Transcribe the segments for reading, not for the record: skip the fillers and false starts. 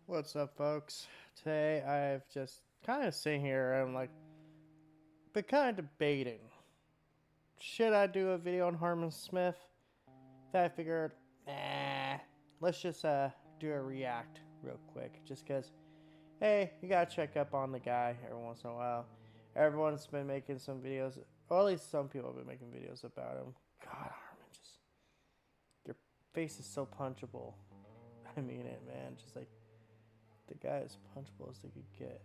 What's up, folks? Today I've just kind of sitting here and been kind of debating. Should I do a video on Harman Smith? Then I figured, nah, let's just do a react real quick, just cause hey, you gotta check up on the guy every once in a while. Everyone's been making some videos, or at least some people have been making videos about him. God, Harman, just your face is so punchable. I mean it, man. Just like the guy is punchable as they could get.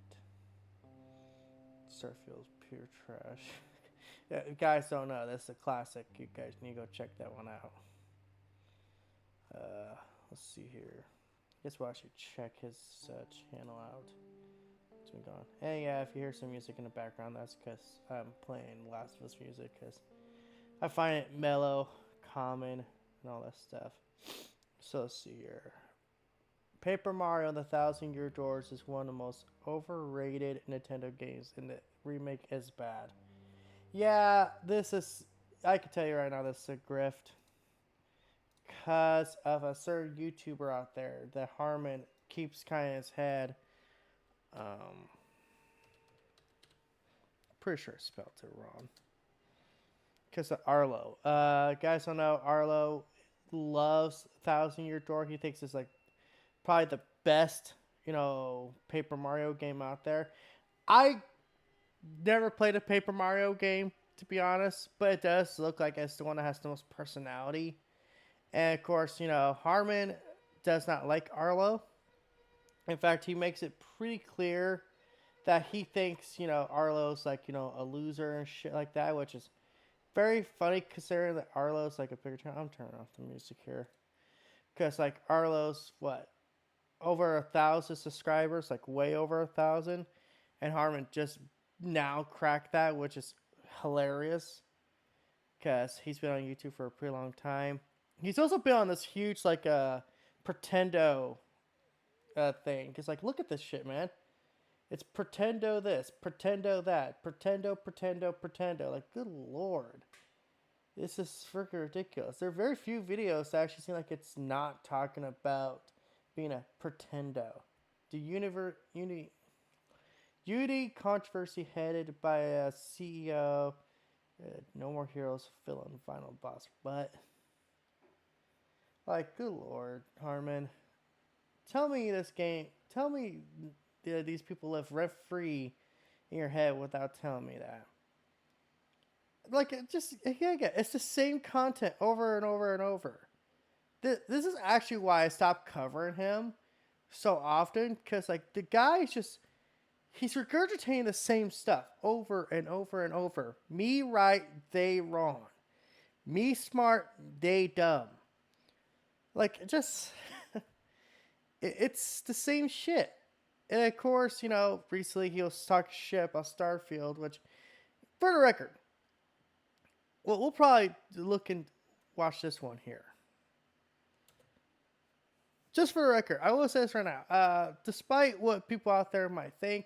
Starfield's pure trash. Yeah, if you guys don't know, that's a classic. You guys need to go check that one out. Uh, let's see here. I guess we'll actually check his channel out. It's been gone. And yeah, if you hear some music in the background, that's because I'm playing Last of Us music because I find it mellow, common, and all that stuff. So let's see here. Paper Mario: The Thousand Year Doors is one of the most overrated Nintendo games, and the remake is bad. Yeah, this is. I can tell you right now, this is a grift because of a certain YouTuber out there that Harman keeps kind of his head. Um, Pretty sure I spelled it wrong. Because of Arlo. Guys don't know, Arlo loves Thousand Year Door. He thinks it's like probably the best, Paper Mario game out there. I never played a Paper Mario game, to be honest, but it does look like it's the one that has the most personality. And of course, Harman does not like Arlo. In fact, he makes it pretty clear that he thinks, Arlo's like, a loser and shit like that, which is very funny considering that Arlo's like a bigger channel. I'm turning off the music here. Because, like, Arlo's, what, over 1,000 subscribers, like way over 1,000. And Harman just now cracked that, which is hilarious because he's been on YouTube for a pretty long time. He's also been on this huge pretendo thing. Cause like, look at this shit, man. It's pretendo this, pretendo that, pretendo. Like, good lord, this is freaking ridiculous. There are very few videos that actually seem like it's not talking about being a pretendo. The Uni controversy headed by a CEO. No more heroes, villain, final boss. But, like, good lord, Harman. Tell me this game. Tell me these people live rent free in your head without telling me that. Like, it's the same content over and over and over. This is actually why I stopped covering him so often because, like, the guy is just he's regurgitating the same stuff over and over and over. Me right, they wrong. Me smart, they dumb. Like, just it's the same shit. And of course, recently he was talking shit about Starfield, which, for the record, we'll probably look and watch this one here. Just for the record, I will say this right now. Despite what people out there might think,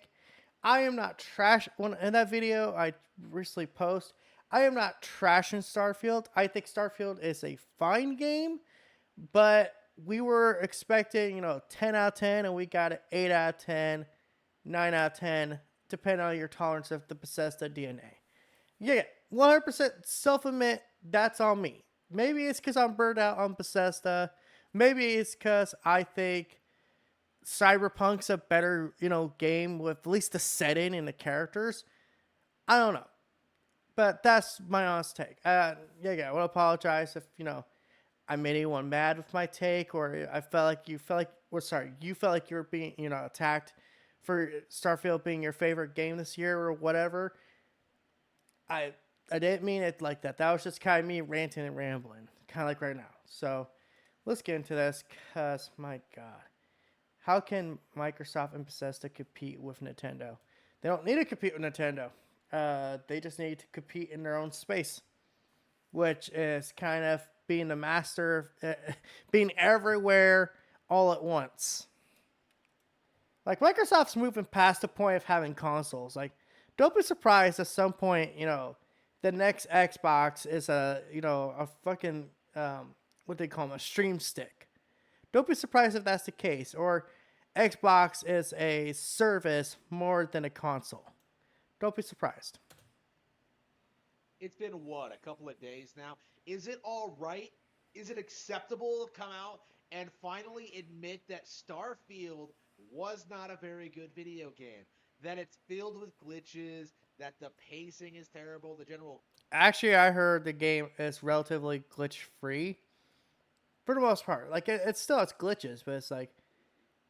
I am not trash. When in that video I recently posted, I am not trashing Starfield. I think Starfield is a fine game, but we were expecting 10 out of 10, and we got an 8 out of 10, 9 out of 10, depending on your tolerance of the Bethesda DNA. Yeah, 100% self-admit, that's on me. Maybe it's because I'm burned out on Bethesda. Maybe it's because I think Cyberpunk's a better, game with at least the setting and the characters. I don't know. But that's my honest take. I want to apologize if, I made anyone mad with my take, or I felt like you felt like you were being, attacked for Starfield being your favorite game this year or whatever. I didn't mean it like that. That was just kind of me ranting and rambling, kind of like right now. So let's get into this, cause my God, how can Microsoft and Bethesda compete with Nintendo? They don't need to compete with Nintendo. They just need to compete in their own space, which is kind of being the master of being everywhere all at once. Like, Microsoft's moving past the point of having consoles. Like, don't be surprised at some point, the next Xbox is a fucking, what they call them, a stream stick. Don't be surprised if that's the case. Or Xbox is a service more than a console. Don't be surprised. It's been what, a couple of days now? Is it all right? Is it acceptable to come out and finally admit that Starfield was not a very good video game? That it's filled with glitches, that the pacing is terrible, the general Actually, I heard the game is relatively glitch free for the most part. Like it still has glitches, but it's like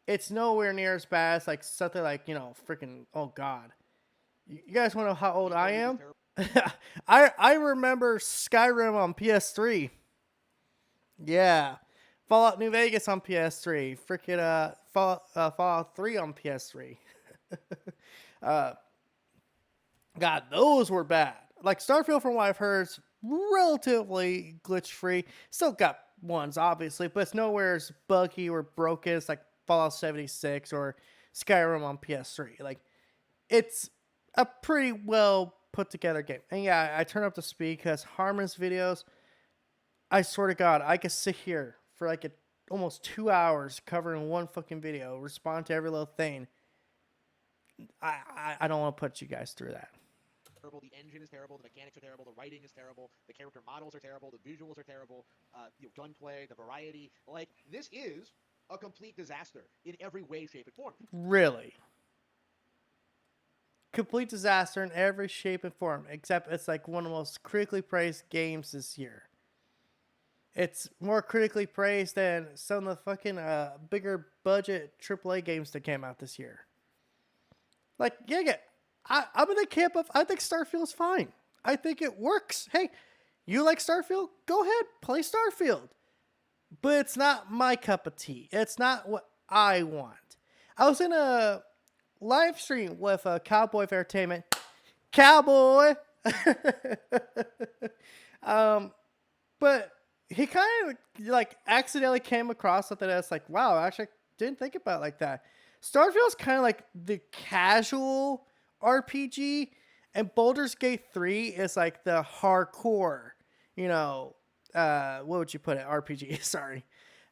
it's nowhere near as bad as like something like freaking oh god. You guys want to know how old the I code is am? terrible. I remember Skyrim on PS3. Yeah, Fallout New Vegas on PS3. Freaking Fallout 3 on PS3. uh, God, those were bad. Like Starfield, from what I've heard, is relatively glitch free. Still got ones, obviously, but it's nowhere as buggy or broken as like Fallout 76 or Skyrim on PS3. Like it's a pretty well put together game. And yeah, I turn up the speed because Harman's videos, I swear to God, I could sit here for like almost 2 hours covering one fucking video, respond to every little thing. I don't want to put you guys through that. The engine is terrible, the mechanics are terrible, the writing is terrible, the character models are terrible, the visuals are terrible, gunplay, the variety. Like, this is a complete disaster in every way, shape, and form. Really. Complete disaster in every shape and form, except it's like one of the most critically praised games this year. It's more critically praised than some of the fucking bigger budget AAA games that came out this year. Like, yeah, I'm in the camp of I think Starfield's fine. I think it works. Hey, you like Starfield? Go ahead, play Starfield. But it's not my cup of tea. It's not what I want. I was in a live stream with Cowboy of Entertainment. Cowboy! um, but he kind of like accidentally came across something that's like, wow, actually, I didn't think about it like that. Starfield's kind of like the casual RPG, and Baldur's Gate 3 is like the hardcore, you know, what would you put it? RPG, sorry.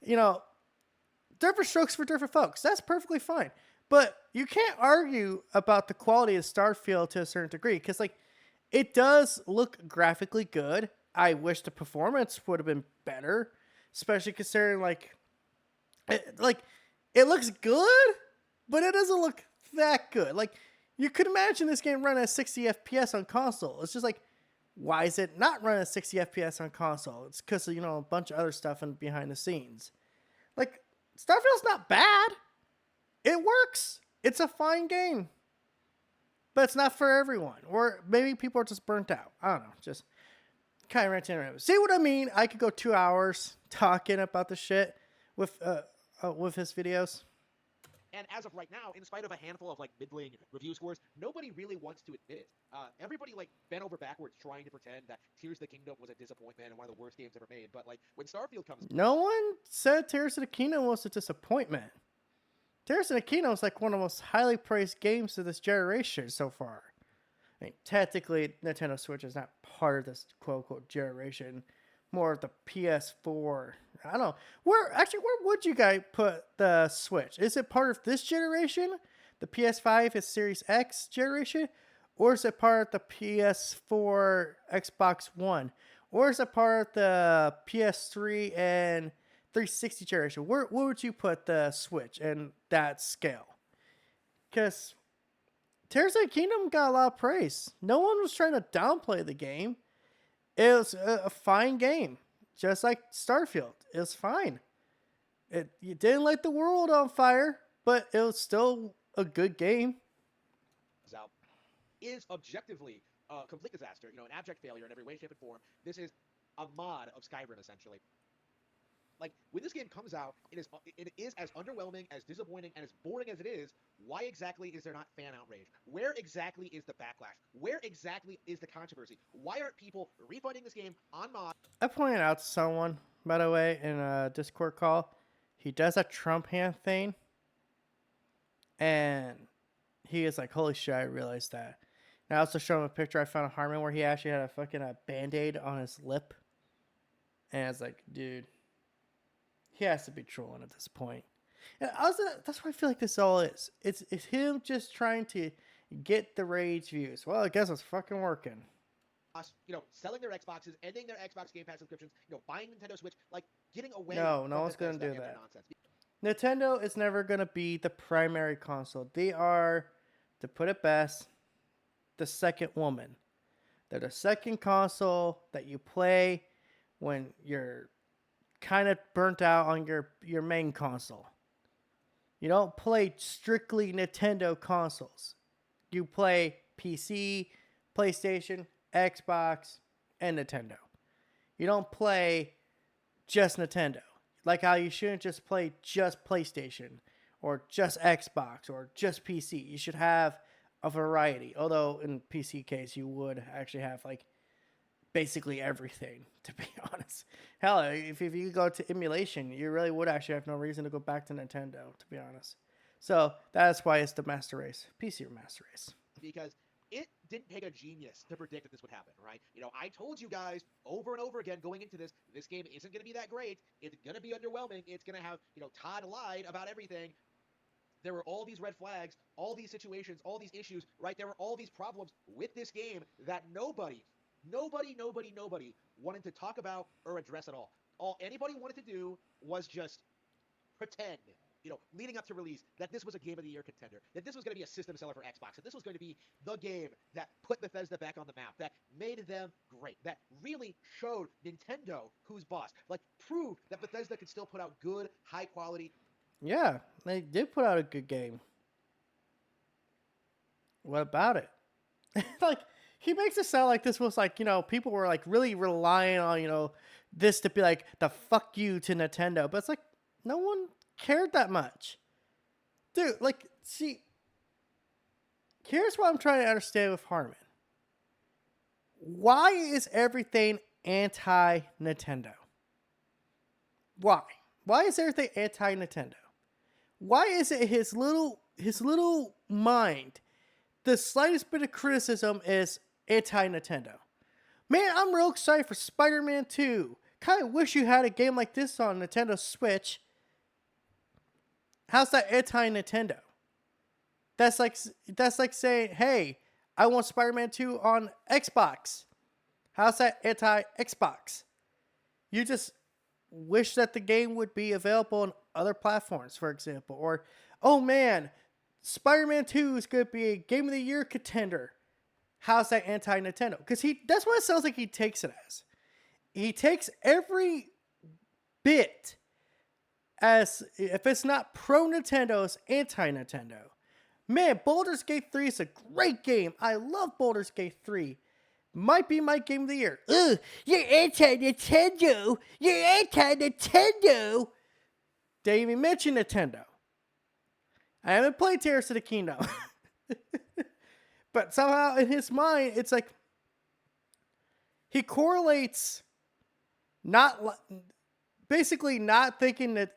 You know, different strokes for different folks. That's perfectly fine. But you can't argue about the quality of Starfield to a certain degree because, like, it does look graphically good. I wish the performance would have been better, especially considering like it looks good, but it doesn't look that good. Like you could imagine this game running at 60 FPS on console. It's just like, why is it not running at 60 FPS on console? It's because of a bunch of other stuff in behind the scenes. Like Starfield's not bad. It works. It's a fine game, but it's not for everyone. Or maybe people are just burnt out. I don't know. Just kind of ranting around. See what I mean? I could go 2 hours talking about the shit with his videos. And as of right now, in spite of a handful of like middling review scores, nobody really wants to admit it. Everybody like bent over backwards trying to pretend that Tears of the Kingdom was a disappointment and one of the worst games ever made. But like when Starfield comes, No one said Tears of the Kingdom was a disappointment. Tears of the Kingdom is like one of the most highly praised games of this generation so far. I mean, technically, Nintendo Switch is not part of this quote unquote generation. More of the PS4. I don't know. Where would you guys put the Switch? Is it part of this generation? The PS5 is Series X generation? Or is it part of the PS4 Xbox One? Or is it part of the PS3 and 360 generation? Where would you put the Switch in that scale? Because Tears of the Kingdom got a lot of praise. No one was trying to downplay the game. It was a fine game, just like Starfield. It was fine. You didn't light the world on fire, but it was still a good game. out is objectively a complete disaster. You know, an abject failure in every way, shape, and form. This is a mod of Skyrim essentially. Like when this game comes out, it is as underwhelming, as disappointing, and as boring as it is. Why exactly is there not fan outrage? Where exactly is the backlash? Where exactly is the controversy? Why aren't people refunding this game on mod? I pointed out to someone, by the way, in a Discord call, he does a Trump hand thing, and he is like, "Holy shit! I realized that." And I also showed him a picture I found of Harman where he actually had a fucking Band-Aid on his lip, and I was like, "Dude, he has to be trolling at this point." And also, that's what I feel like this all is. It's him just trying to get the rage views. Well, I guess it's fucking working. Us, selling their Xboxes, ending their Xbox Game Pass subscriptions, buying Nintendo Switch, like getting away No, no from one's gonna Bethesda do and their that. nonsense. Nintendo is never gonna be the primary console. They are, to put it best, the second woman. They're the second console that you play when you're kind of burnt out on your main console. You don't play strictly Nintendo consoles. You play PC, PlayStation, Xbox, and Nintendo. You don't play just Nintendo. Like how you shouldn't just play just PlayStation or just Xbox or just PC. You should have a variety. Although in PC case you would actually have like basically everything, to be honest. Hell, if you go to emulation, you really would actually have no reason to go back to Nintendo, to be honest. So that's why it's the master race, PC master race. Because it didn't take a genius to predict that this would happen, right? I told you guys over and over again going into this game isn't going to be that great. It's going to be underwhelming. It's going to have, Todd lied about everything. There were all these red flags, all these situations, all these issues, right? There were all these problems with this game that nobody wanted to talk about or address at all. All anybody wanted to do was just pretend, leading up to release, that this was a Game of the Year contender, that this was going to be a system seller for Xbox, that this was going to be the game that put Bethesda back on the map, that made them great, that really showed Nintendo who's boss, like proved that Bethesda could still put out good, high quality. Yeah, they did put out a good game. What about it? Like, he makes it sound like this was like, people were like really relying on, this to be like the fuck you to Nintendo. But it's like, no one cared that much. Dude, like, see, here's what I'm trying to understand with Harman. Why is everything anti Nintendo? Why? Why is everything anti Nintendo? Why is it his little mind, the slightest bit of criticism is anti Nintendo? Man, I'm real excited for Spider-Man 2. Kind of wish you had a game like this on Nintendo Switch. How's that anti-Nintendo? That's like saying, hey, I want Spider-Man 2 on Xbox. How's that anti-Xbox? You just wish that the game would be available on other platforms, for example. Or, oh man, Spider-Man 2 is going to be a Game of the Year contender. How's that anti-Nintendo? Because that's what it sounds like he takes it as. He takes every bit as, if it's not pro-Nintendo, it's anti-Nintendo. Man, Baldur's Gate 3 is a great game. I love Baldur's Gate 3. Might be my game of the year. Ugh, you're anti-Nintendo. You're anti-Nintendo. Didn't even mention Nintendo. I haven't played Tears of the Kingdom. But somehow in his mind, it's like he correlates basically not thinking that,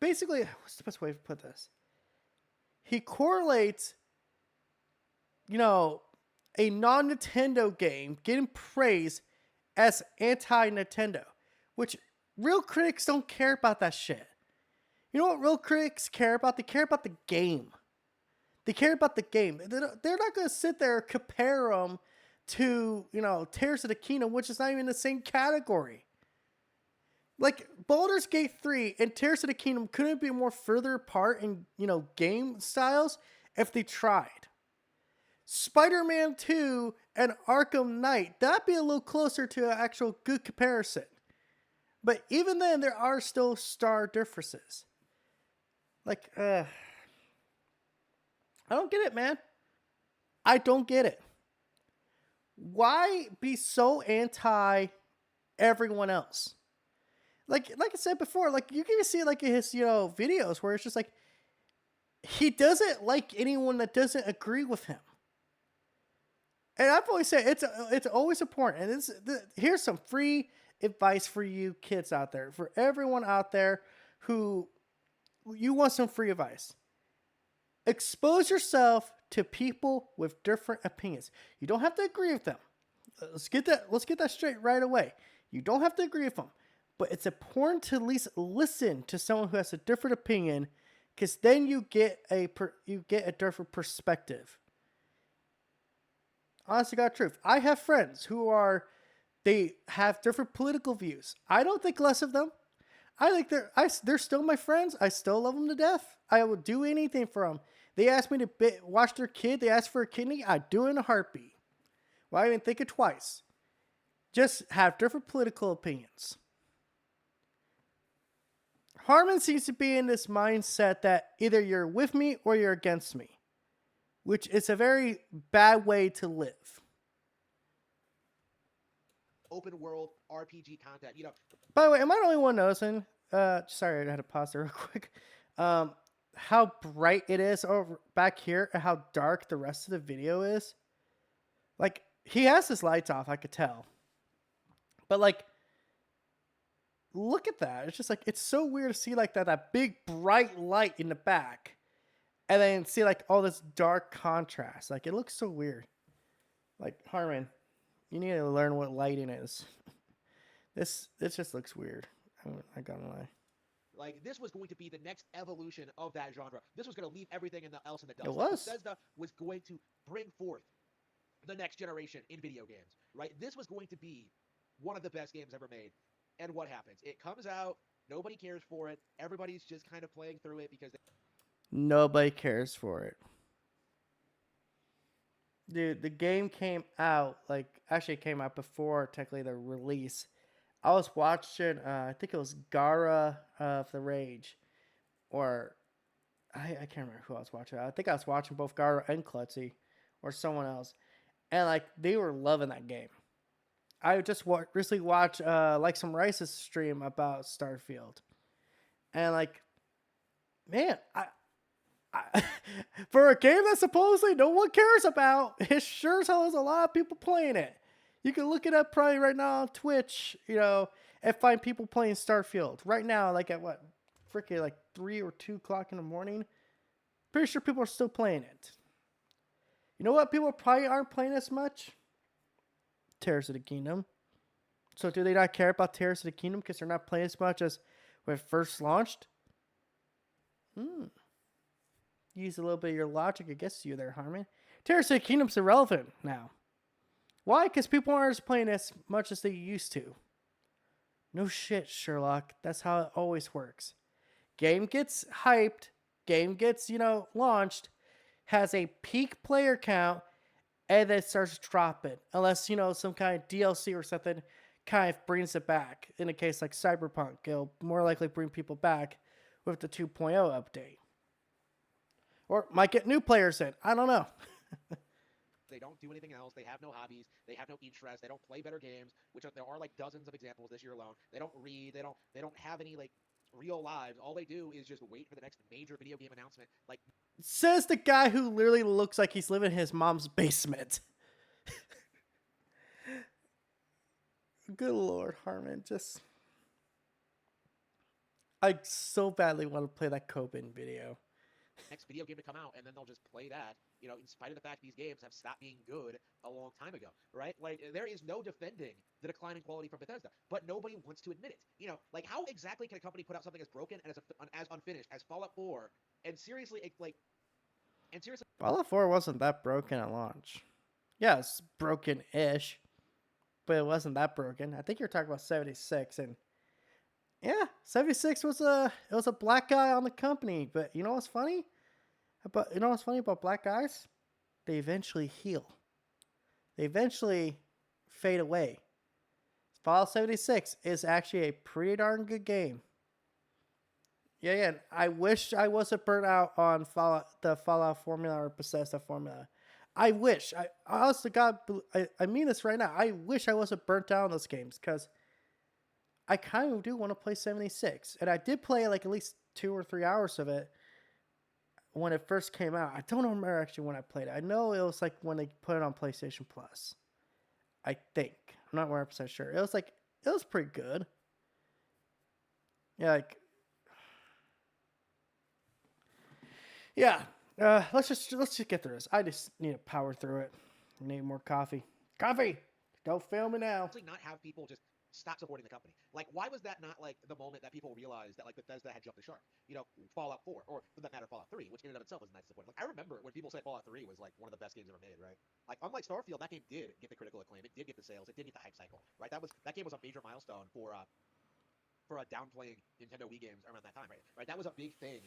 basically, what's the best way to put this? He correlates, a non-Nintendo game getting praise as anti-Nintendo, which real critics don't care about that shit. You know what real critics care about? They care about the game. They care about the game. They're not going to sit there and compare them to, Tears of the Kingdom, which is not even in the same category. Like, Baldur's Gate 3 and Tears of the Kingdom couldn't be more further apart in, game styles if they tried. Spider-Man 2 and Arkham Knight, that'd be a little closer to an actual good comparison. But even then, there are still star differences. Like, I don't get it, man. I don't get it. Why be so anti everyone else? Like I said before, like you can see like in his videos where it's just like he doesn't like anyone that doesn't agree with him. And I've always said it's always important. And here's some free advice for you kids out there, for everyone out there who you want some free advice. Expose yourself to people with different opinions. You don't have to agree with them. Let's get that straight right away. You don't have to agree with them. But it's important to at least listen to someone who has a different opinion because then you get a different perspective. Honestly, God, truth. I have friends who they have different political views. I don't think less of them. I think they're still my friends. I still love them to death. I will do anything for them. They ask me to watch their kid. They ask for a kidney. I do it in a heartbeat. Well, I even think it twice. Just have different political opinions. Harman seems to be in this mindset that either you're with me or you're against me, which is a very bad way to live. Open world RPG content. By the way, am I the only one noticing? Sorry, I had to pause there real quick. How bright it is over back here and how dark the rest of the video is. Like, he has his lights off, I could tell. But like, look at that. It's just like, it's so weird to see like that big bright light in the back. And then see like all this dark contrast. Like, it looks so weird. Like, Harman, you need to learn what lighting is. This just looks weird. I gotta lie. Like, this was going to be the next evolution of that genre. This was going to leave everything else in the dust. It was. Bethesda was going to bring forth the next generation in video games, right? This was going to be one of the best games ever made. And what happens? It comes out, nobody cares for it. Everybody's just kind of playing through it because nobody cares for it. Dude, the game came out, actually it came out before technically the release. I was watching, I think it was Gara of the Rage, or I can't remember who I was watching. I think I was watching both Gara and Klutzy, or someone else, and like they were loving that game. I just recently watched like some Rice's stream about Starfield, and like, man, for a game that supposedly no one cares about, it sure as hell is a lot of people playing it. You can look it up probably right now on Twitch, and find people playing Starfield right now. Like at what, freaking like 3 or 2 o'clock in the morning. Pretty sure people are still playing it. You know what? People probably aren't playing as much. Tears of the Kingdom. So do they not care about Tears of the Kingdom because they're not playing as much as when it first launched? Use a little bit of your logic against you there, Harman. Tears of the Kingdom's irrelevant now. Why? Because people aren't playing as much as they used to. No shit, Sherlock. That's how it always works. Game gets hyped. Game gets, launched. Has a peak player count. And then starts dropping. Unless, some kind of DLC or something kind of brings it back. In a case like Cyberpunk, it'll more likely bring people back with the 2.0 update. Or might get new players in. I don't know. They don't do anything else. They have no hobbies. They have no interests. They don't play better games, there are like dozens of examples this year alone. They don't read. They don't have any like real lives. All they do is just wait for the next major video game announcement. Like, says the guy who literally looks like he's living in his mom's basement. Good Lord, Harman. I so badly want to play that Copen video. Next video game to come out, and then they'll just play that, in spite of the fact these games have stopped being good a long time ago, right? Like, there is no defending the decline in quality from Bethesda, but nobody wants to admit it. Like, how exactly can a company put out something as broken and as unfinished as Fallout 4, and seriously, Fallout 4 wasn't that broken at launch. Yeah, it's broken-ish, but it wasn't that broken. I think you're talking about 76, and yeah, 76 was a black guy on the company, but you know what's funny? About black guys? They eventually heal. They eventually fade away. Fallout 76 is actually a pretty darn good game. Yeah. I wish I wasn't burnt out on the Fallout formula or Bethesda formula. I wish. I honestly, God, I mean this right now. I wish I wasn't burnt out on those games because I kind of do want to play 76. And I did play like at least 2 or 3 hours of it when it first came out. I don't remember actually when I played it. I know it was like when they put it on PlayStation Plus. I think. I'm not 100% sure. It was pretty good. Yeah, let's just get through this. I just need to power through it. I need more coffee. Coffee! Don't fail me now. not have people just stop supporting the company. Like, why was that not like the moment that people realized that like Bethesda had jumped the shark? You know, Fallout 4, or for that matter, Fallout 3, which in and of itself was nice disappointment. Like, I remember when people said Fallout 3 was like one of the best games ever made, right? Like, unlike Starfield, that game did get the critical acclaim, it did get the sales, it did get the hype cycle, right? That game was a major milestone for downplaying Nintendo Wii games around that time, right? Right, that was a big thing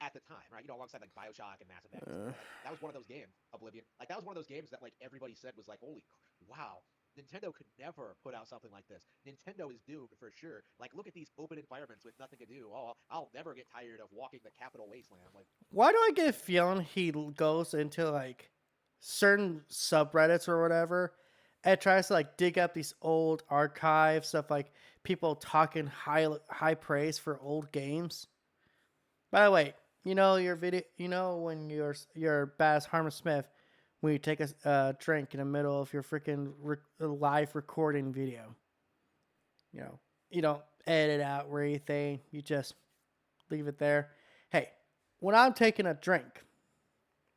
at the time, right? You know, alongside like Bioshock and Mass Effect and stuff like that. That was one of those games, Oblivion. Like that was one of those games that like everybody said was like, holy, wow, Nintendo could never put out something like this. Nintendo is doomed for sure. Like, look at these open environments with nothing to do. Oh, I'll never get tired of walking the Capital Wasteland. Like, Why do I get a feeling he goes into like certain subreddits or whatever and tries to like dig up these old archives of like people talking high praise for old games? By the way, you know your video. You know when you're bad as Harman Smith when you take a drink in the middle of your freaking live recording video. You know you don't edit out or anything. You just leave it there. Hey, when I'm taking a drink,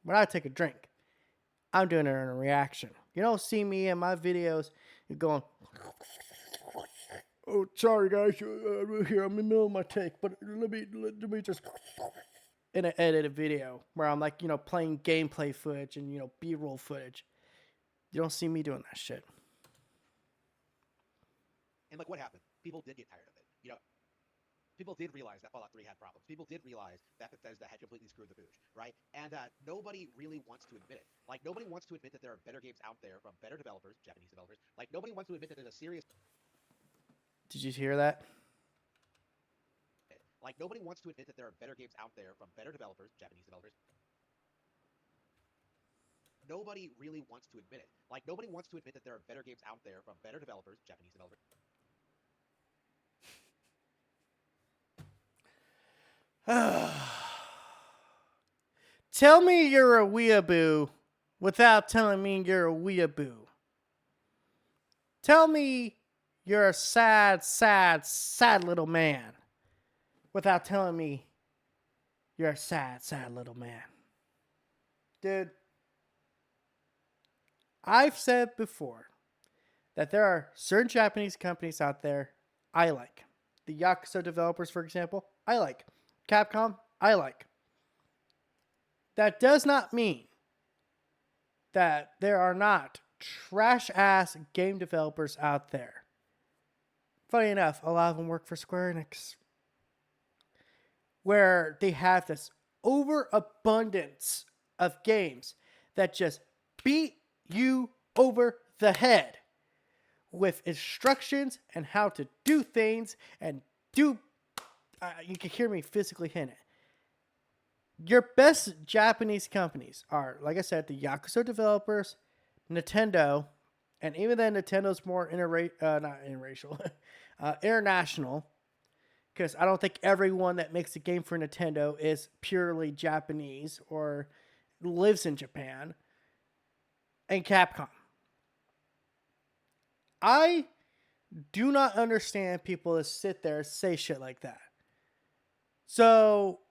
when I take a drink, I'm doing it in a reaction. You don't see me in my videos going, "Oh, sorry guys, here I'm in the middle of my take, but let me just," in an edited video where I'm like, playing gameplay footage and B-roll footage. You don't see me doing that shit. and like what happened? People did get tired of it. You know, people did realize that Fallout 3 had problems. People did realize that Bethesda had completely screwed the pooch, right? And nobody really wants to admit it. Like, nobody wants to admit that there are better games out there from better developers, Japanese developers. Like, nobody wants to admit that there's a serious. Did you hear that? Like, nobody wants to admit that there are better games out there from better developers, Japanese developers. Nobody really wants to admit it. Like, nobody wants to admit that there are better games out there from better developers, Japanese developers. Tell me you're a weeaboo without telling me you're a weeaboo. Tell me you're a sad, sad, sad little man without telling me you're a sad, sad little man. Dude, I've said before that there are certain Japanese companies out there I like. The Yakuza developers, for example, I like. Capcom, I like. That does not mean that there are not trash ass game developers out there. Funny enough, a lot of them work for Square Enix, where they have this overabundance of games that just beat you over the head with instructions and how to do things and do. You can hear me physically hit it. Your best Japanese companies are, like I said, the Yakuza developers, Nintendo, and even then, Nintendo's more not interracial, international. Because I don't think everyone that makes a game for Nintendo is purely Japanese or lives in Japan. And Capcom. I do not understand people that sit there and say shit like that. So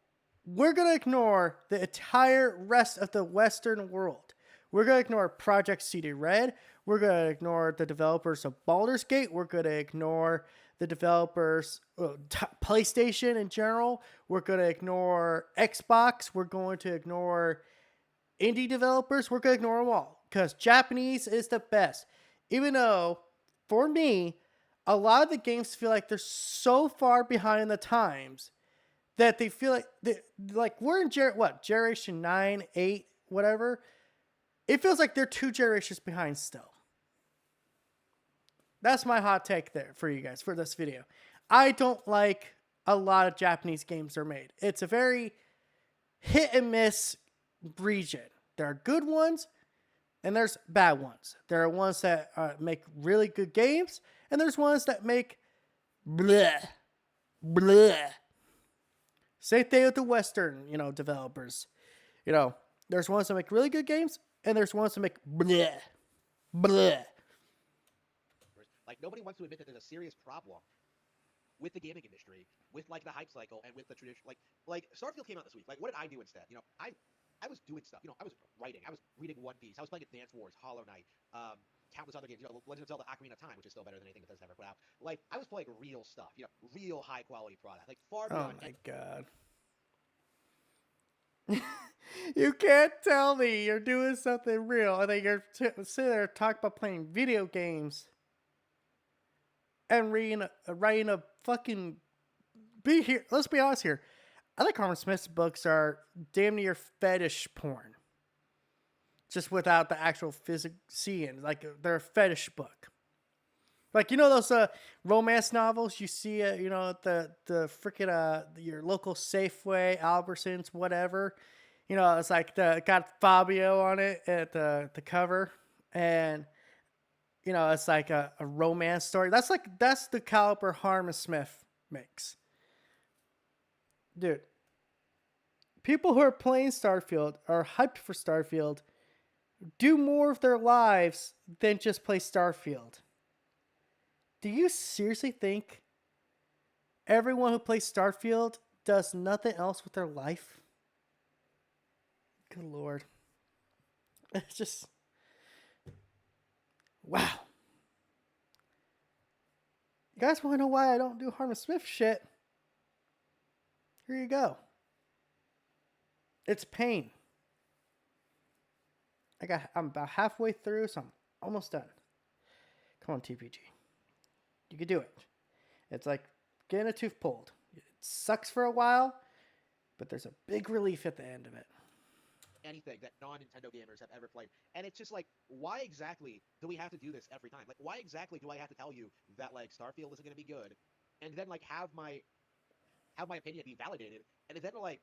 we're going to ignore the entire rest of the Western world. We're going to ignore Project CD Red. We're going to ignore the developers of Baldur's Gate. We're going to ignore the developers, PlayStation in general. We're going to ignore Xbox. We're going to ignore indie developers. We're going to ignore them all because Japanese is the best. Even though, for me, a lot of the games feel like they're so far behind the times that they feel like we're in generation 9, 8, whatever. It feels like they're 2 generations behind still. That's my hot take there for you guys for this video. I don't like a lot of Japanese games are made. It's a very hit and miss region. There are good ones and there's bad ones. There are ones that make really good games and there's ones that make bleh, bleh. Same thing with the Western, developers. There's ones that make really good games and there's ones that make bleh, bleh. Like, nobody wants to admit that there's a serious problem with the gaming industry, with like the hype cycle, and with the tradition. Like Starfield came out this week. Like, what did I do instead? I was doing stuff. I was writing. I was reading One Piece. I was playing Advance Wars, Hollow Knight, countless other games. You know, Legend of Zelda: Ocarina of Time, which is still better than anything Bethesda's ever put out. Like, I was playing real stuff. You know, real high quality product. Like far Oh beyond. my god. You can't tell me you're doing something real and then you're sitting there talking about playing video games and writing a fucking be here. Let's be honest here. I think Harman Smith's books are damn near fetish porn, just without the actual physics seeing. Like they're a fetish book. Like you know those romance novels you see, you know the freaking your local Safeway, Albertsons, whatever. You know it's like got Fabio on it at the cover, and you know it's like a romance story. That's the caliber Harman Smith makes, dude. People who are playing Starfield are hyped for Starfield. Do more of their lives than just play Starfield. Do you seriously think everyone who plays Starfield does nothing else with their life? Good lord. It's just. Wow. You guys want to know why I don't do Harman Smith shit? Here you go. It's pain. I'm about halfway through, so I'm almost done. Come on, TPG. You can do it. It's like getting a tooth pulled. It sucks for a while, but there's a big relief at the end of it. Anything that non-Nintendo gamers have ever played. And it's just like, why exactly do we have to do this every time? Like, why exactly do I have to tell you that, like, Starfield isn't going to be good, and then, like, have my opinion be validated, and then, like,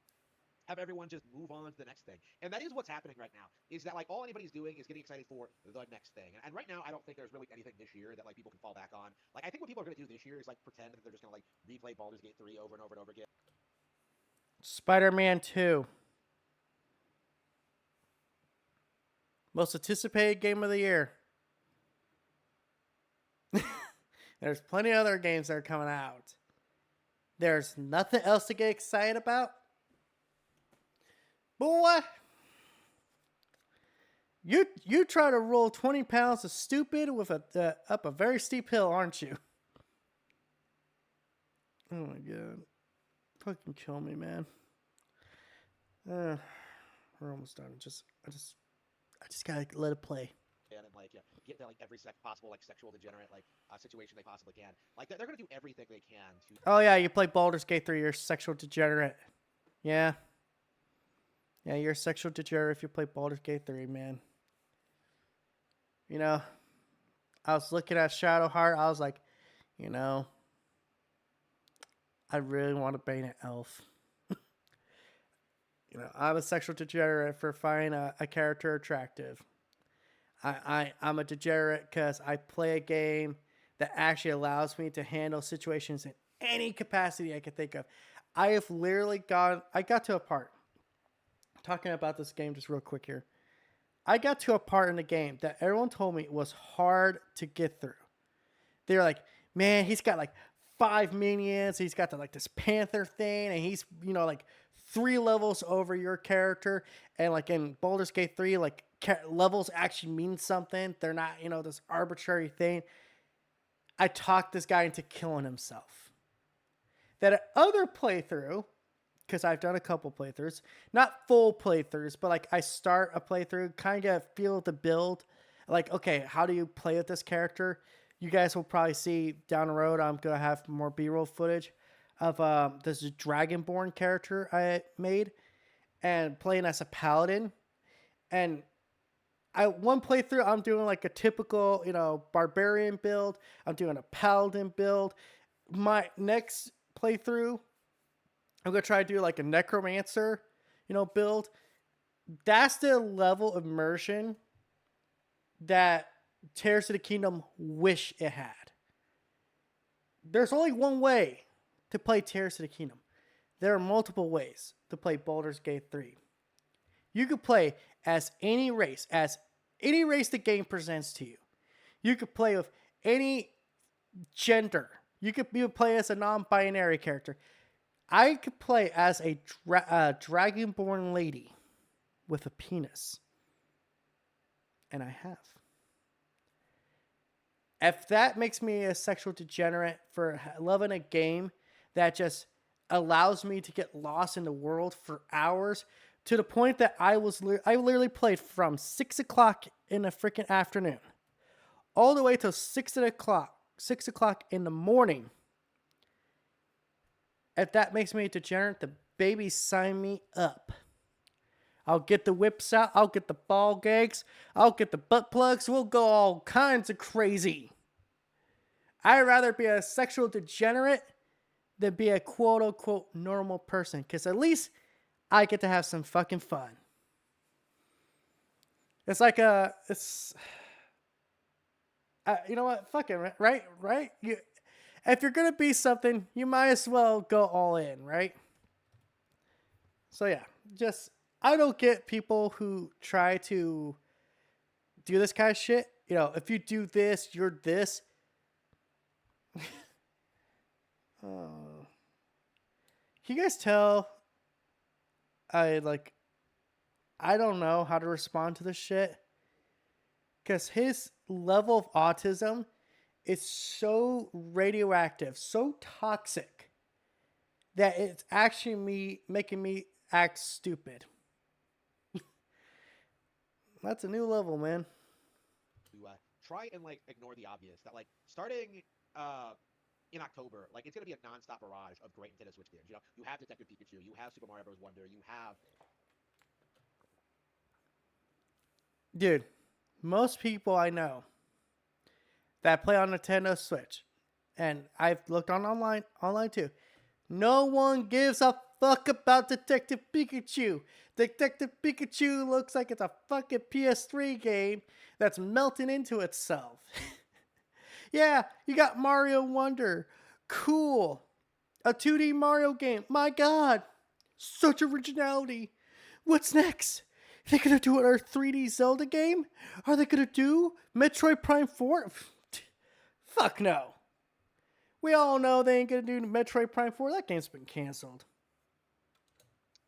have everyone just move on to the next thing? And that is what's happening right now, is that, like, all anybody's doing is getting excited for the next thing. And right now, I don't think there's really anything this year that, like, people can fall back on. Like, I think what people are going to do this year is, like, pretend that they're just going to, like, replay Baldur's Gate 3 over and over and over again. Spider-Man 2. Most anticipated game of the year. There's plenty of other games that are coming out. There's nothing else to get excited about. Boy, you try to roll 20 pounds of stupid with up a very steep hill, aren't you? Oh my god. Fucking kill me, man. We're almost done. I just gotta let it play. And like, yeah, get to, like, every possible, like, sexual degenerate, like, situation they possibly can. Like, they're gonna do everything they can to. Oh yeah, you play Baldur's Gate 3. You're a sexual degenerate. Yeah. Yeah, you're a sexual degenerate if you play Baldur's Gate 3, man. You know, I was looking at Shadowheart. I was like, you know, I really want to bang an elf. You know, I'm a sexual degenerate for finding a character attractive. I'm a degenerate because I play a game that actually allows me to handle situations in any capacity I can think of. I got to a part, talking about this game just real quick here. I got to a part in the game that everyone told me was hard to get through. They were like, man, he's got like 5 minions. He's got this panther thing, and he's, you know, like 3 levels over your character. And like in Baldur's Gate 3, like levels actually mean something. They're not, you know, this arbitrary thing. I talked this guy into killing himself. That other playthrough, because I've done a couple playthroughs, not full playthroughs, but like I start a playthrough, kind of feel the build. Like, okay, how do you play with this character? You guys will probably see down the road, I'm going to have more B-roll footage of this Dragonborn character I made and playing as a paladin. And one playthrough, I'm doing like a typical, you know, barbarian build. I'm doing a paladin build. My next playthrough, I'm going to try to do like a necromancer, you know, build. That's the level of immersion that Tears of the Kingdom wish it had. There's only one way to play Tears of the Kingdom. There are multiple ways to play Baldur's Gate 3. You could play as any race the game presents to you. You could play with any gender. You could play as a non-binary character. I could play as a dragonborn lady with a penis. And I have. If that makes me a sexual degenerate for loving a game that just allows me to get lost in the world for hours to the point that I literally played from 6 o'clock in the freaking afternoon all the way till 6 o'clock in the morning. If that makes me a degenerate, the baby sign me up. I'll get the whips out. I'll get the ball gags. I'll get the butt plugs. We'll go all kinds of crazy. I'd rather be a sexual degenerate than be a quote unquote normal person. Because at least I get to have some fucking fun. It's like you know what? Fucking right. If you're gonna be something, you might as well go all in, right? So yeah, just I don't get people who try to do this kind of shit. You know, if you do this, you're this. Oh. Can you guys tell I don't know how to respond to this shit? Because his level of autism is so radioactive, so toxic, that it's actually making me act stupid. That's a new level, man. To try and like ignore the obvious that like starting in October, like it's gonna be a nonstop barrage of great Nintendo Switch games. You know, you have Detective Pikachu, you have Super Mario Bros. Wonder, you have Dude, most people I know that play on Nintendo Switch, and I've looked on online too. No one gives a fuck about Detective Pikachu. Detective Pikachu looks like it's a fucking PS3 game that's melting into itself. Yeah, you got Mario Wonder. Cool. A 2D Mario game. My god. Such originality. What's next? Are they gonna do our 3D Zelda game? Are they gonna do Metroid Prime 4? Fuck no. We all know they ain't gonna do Metroid Prime 4. That game's been canceled.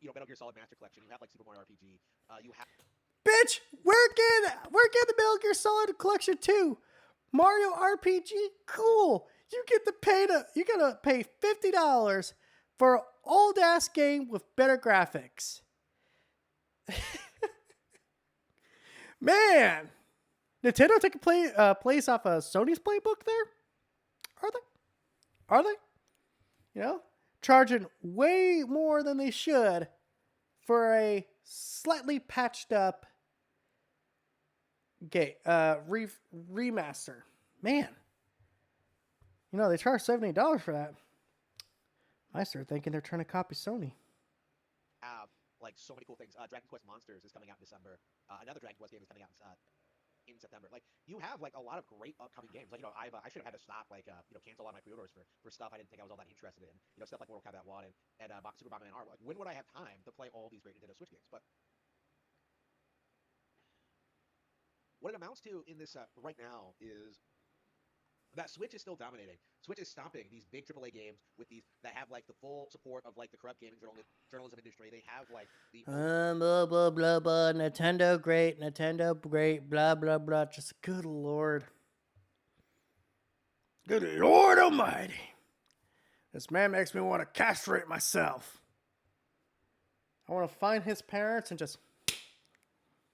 you know Metal Gear Solid Master Collection, you have like Super Mario RPG, you have Bitch, we're getting the Metal Gear Solid Collection too. Mario RPG, cool. You gotta pay $50 for an old ass game with better graphics. Man, Nintendo taking place off of Sony's playbook there? Are they? Are they? You know, charging way more than they should for a slightly patched up remaster. Man, you know they charge $70 for that. I start thinking they're trying to copy Sony. like so many cool things. Dragon Quest Monsters is coming out in December. Another Dragon Quest game is coming out in September. Like you have like a lot of great upcoming games. Like I should have had to stop cancel a lot of my pre-orders for stuff I didn't think I was all that interested in. You know, stuff like Mortal Kombat 1 and Super Bomberman R. Like when would I have time to play all these great Nintendo Switch games? But what it amounts to in this right now is that Switch is still dominating. Switch is stomping these big AAA games with these that have like the full support of like the corrupt gaming journalism industry. They have like the Blah blah blah blah. Nintendo great. Nintendo great. Blah blah blah. Just good lord. Good lord almighty. This man makes me want to castrate myself. I want to find his parents and just.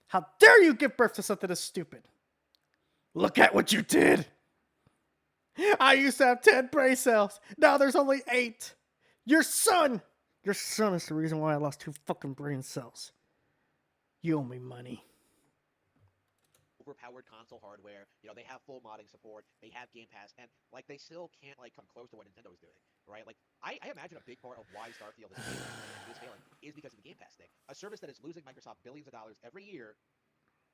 How dare you give birth to something this stupid? Look at what you did. I used to have 10 brain cells. Now there's only 8. Your son is the reason why I lost 2 fucking brain cells. You owe me money. overpowered console hardware. You know, they have full modding support. They have Game Pass, and like they still can't like come close to what Nintendo is doing, right? Like I imagine a big part of why Starfield is failing is because of the Game Pass thing. A service that is losing Microsoft billions of dollars every year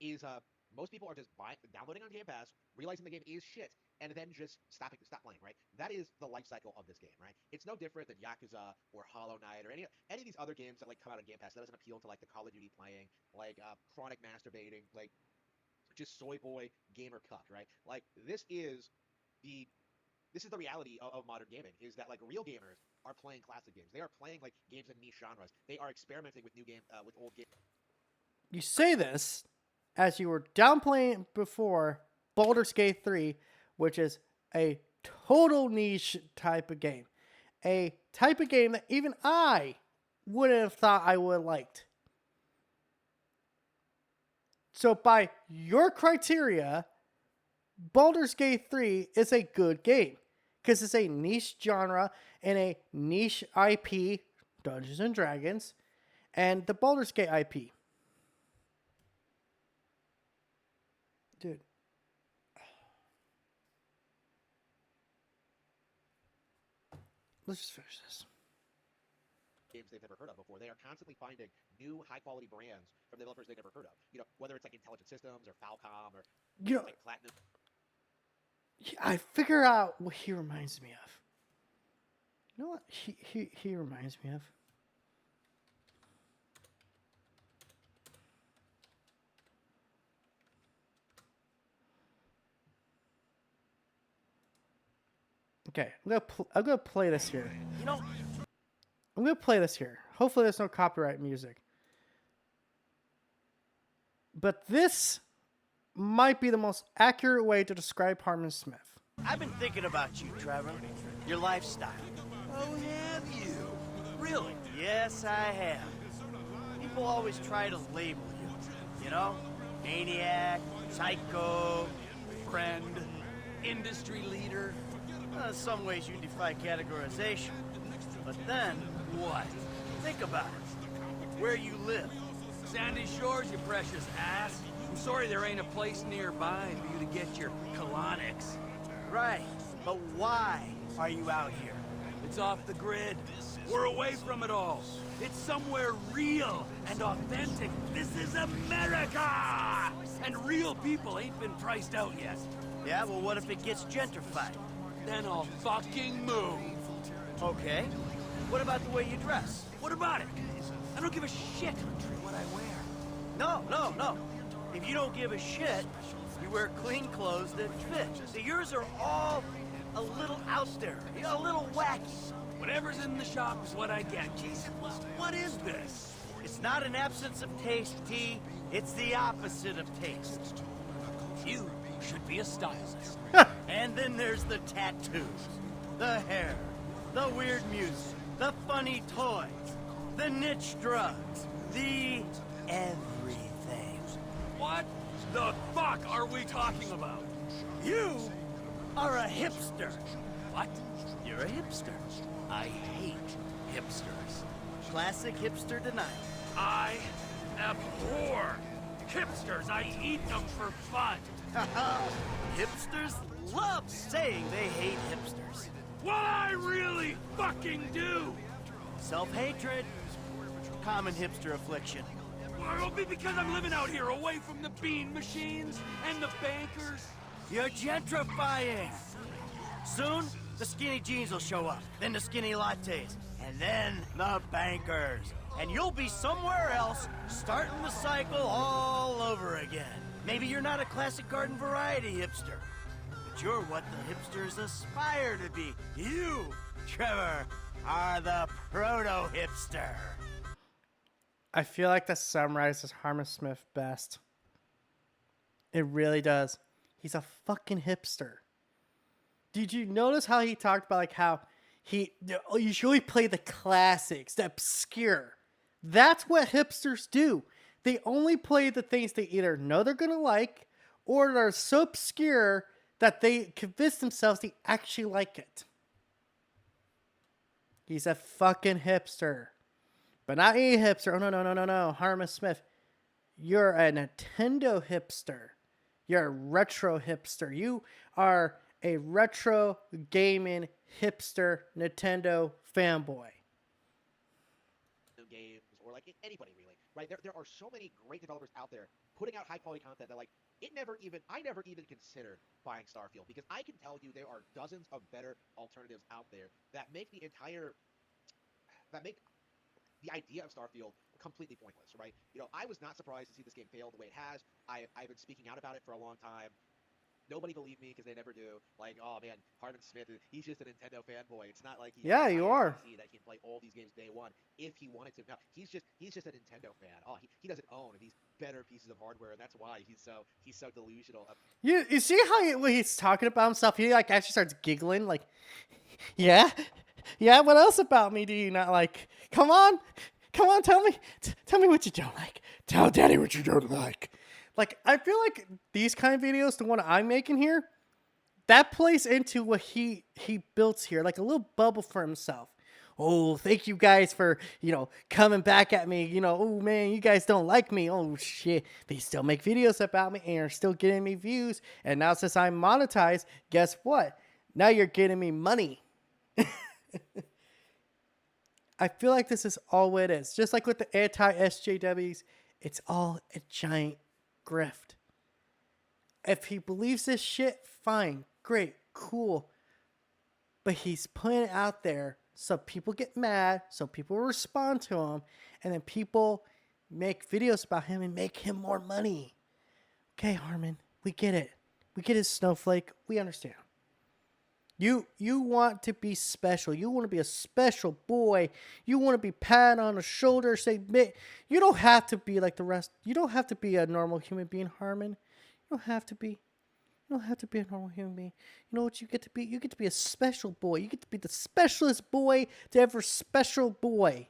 is most people are just downloading on Game Pass, realizing the game is shit, and then just stop playing, right? That is the life cycle of this game, right? It's no different than Yakuza or Hollow Knight or any of these other games that like come out on Game Pass that doesn't appeal to like the Call of Duty playing, like chronic masturbating, like just soy boy gamer cuck, right? Like this is the reality of modern gaming is that like real gamers are playing classic games. They are playing like games in niche genres. They are experimenting with new game with old games. You say this as you were downplaying before Baldur's Gate 3, which is a total niche type of game. A type of game that even I wouldn't have thought I would have liked. So, by your criteria, Baldur's Gate 3 is a good game because it's a niche genre and a niche IP, Dungeons and Dragons, and the Baldur's Gate IP. Dude. Let's just finish this. Games they've never heard of before. They are constantly finding new high-quality brands from developers they've never heard of. You know, whether it's like Intelligent Systems or Falcom or like Platinum. I figure out what he reminds me of. You know what he reminds me of? Okay, I'm gonna play this here. I'm gonna play this here. Hopefully, there's no copyright music. But this might be the most accurate way to describe Harman Smith. I've been thinking about you, Trevor. Your lifestyle. Oh, have you? Really? Yes, I have. People always try to label you. You know? Maniac, psycho, Friend, industry leader. some ways you defy categorization. But then, What? think about it. Where you live. Sandy Shores, you precious ass. I'm sorry there ain't a place nearby for you to get your colonics. Right. But why are you out here? It's off the grid. We're away from it all. It's somewhere real and authentic. This is America! And real people ain't been priced out yet. Yeah, well, what if it gets gentrified? Then I'll fucking move. Okay. What about the way you dress? What about it? I don't give a shit what I wear. No. If you don't give a shit, you wear clean clothes that fit. So yours are all a little out there, a little wacky. Whatever's in the shop is what I get. Jesus, what is this? It's not an absence of taste, T. It's the opposite of taste. You should be a stylist. And then there's the tattoos, the hair, the weird music, the funny toys, the niche drugs, the everything. What the fuck are we talking about? You are a hipster. What? You're a hipster. I hate hipsters. Classic hipster denial. I abhor hipsters. I eat them for fun. Hipsters love saying they hate hipsters. What I really fucking do. Self-hatred. Common hipster affliction. Well, it'll be because I'm living out here away from the bean machines and the bankers. You're gentrifying. Soon, the skinny jeans will show up, then the skinny lattes, and then the bankers. And you'll be somewhere else, starting the cycle all over again. Maybe you're not a classic garden variety hipster, but you're what the hipsters aspire to be. You, Trevor, are the proto-hipster. I feel like that summarizes Harman Smith best. It really does. He's a fucking hipster. Did you notice how he talked about like how he usually play the classics, the obscure? That's what hipsters do. They only play the things they either know they're gonna like or they're so obscure that they convince themselves they actually like it. He's a fucking hipster. But not a hipster. Oh, no. Harman Smith. You're a Nintendo hipster. You're a retro hipster. You are a retro gaming hipster Nintendo fanboy. Games or like anybody really, right? There are so many great developers out there putting out high quality content that like I never even considered buying Starfield because I can tell you there are dozens of better alternatives out there that make the idea of Starfield completely pointless, right? You know, I was not surprised to see this game fail the way it has. I've been speaking out about it for a long time. nobody believed me because they never do. Like, oh man, Harman Smith, he's just a Nintendo fanboy. It's not like he Yeah, has a you high-end are. PC that he can play all these games day one if he wanted to. No, he's just a Nintendo fan. Oh, he doesn't own these better pieces of hardware, and that's why he's so delusional. You see how when he's talking about himself, he like actually starts giggling, like, yeah, yeah. What else about me do you not like? Come on, tell me, tell me what you don't like. Tell Daddy what you don't like. Like, I feel like these kind of videos, the one I'm making here, that plays into what he built here, like a little bubble for himself. Oh, thank you guys for, coming back at me. Oh man, you guys don't like me. Oh shit, they still make videos about me and are still getting me views. And now since I'm monetized, guess what? Now you're getting me money. I feel like this is all what it is. Just like with the anti-SJWs, it's all a giant grift. If he believes this shit, fine, great, cool. But he's putting it out there so people get mad, so people respond to him, and then people make videos about him and make him more money. Okay, Harman, we get it. We get it, Snowflake. We understand. You want to be special. You want to be a special boy. You want to be patted on the shoulder, say, you don't have to be like the rest. You don't have to be a normal human being, Harman. You don't have to be. You don't have to be a normal human being. You know what you get to be? You get to be a special boy. You get to be the specialest boy to ever special boy.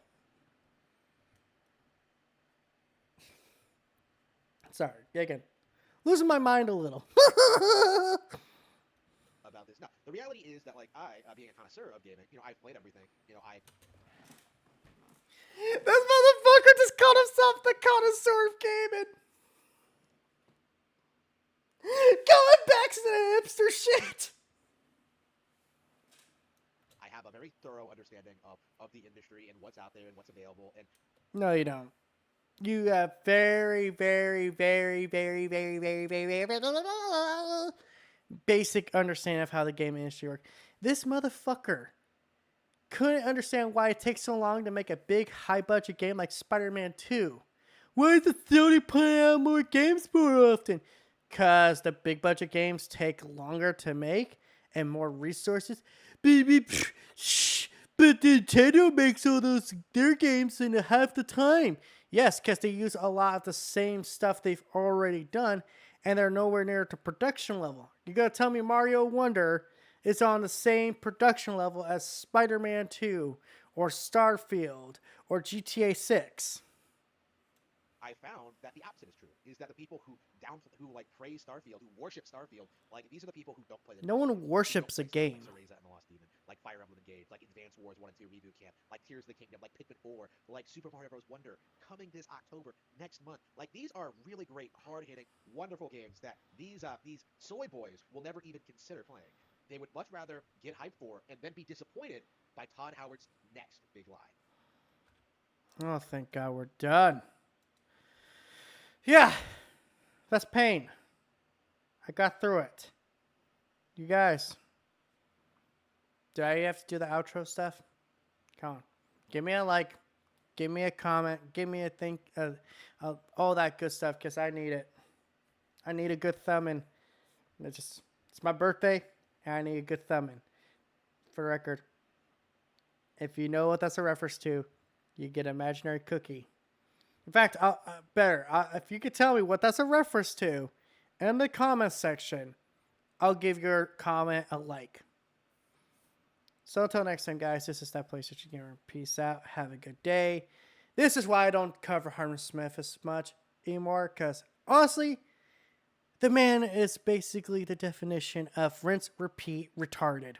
Sorry, again. Losing my mind a little. About this. No, the reality is that like I, being a connoisseur of gaming, I've played everything. This motherfucker just called himself the connoisseur of gaming. Going back to the hipster shit. I have a very thorough understanding of the industry and what's out there and what's available. And No, you don't. You have very, very, very, very, very, very, very, very basic understanding of how the game industry works. This motherfucker couldn't understand why it takes so long to make a big, high-budget game like Spider-Man 2. Why is it Sony putting out more games more often? Because the big-budget games take longer to make and more resources. But Nintendo makes all their games in half the time. Yes, because they use a lot of the same stuff they've already done, and they're nowhere near to production level. You gotta tell me Mario Wonder is on the same production level as Spider-Man 2, or Starfield, or GTA 6. I found that the opposite is true. Is that the people who praise Starfield, who worship Starfield, like these are the people who don't play the No one worships a game. Like and the Lost Demon, like Fire Emblem Engage, like Advance Wars 1 and 2 Reboot Camp, like Tears of the Kingdom, like Pikmin 4, like Super Mario Bros. Wonder coming this October next month. Like these are really great, hard-hitting, wonderful games that these soy boys will never even consider playing. They would much rather get hyped for and then be disappointed by Todd Howard's next big lie. Oh, thank God we're done. Yeah, that's pain. I got through it. You guys, do I have to do the outro stuff? Come on. Give me a like. Give me a comment. Give me a think. All that good stuff, because I need it. I need a good thumbing. It's my birthday, and I need a good thumbing. For the record, if you know what that's a reference to, you get an imaginary cookie. In fact, if you could tell me what that's a reference to in the comments section, I'll give your comment a like. So until next time, guys, this is that PlayStation Gamer. Peace out. Have a good day. This is why I don't cover Harman Smith as much anymore, because honestly, the man is basically the definition of rinse, repeat, retarded.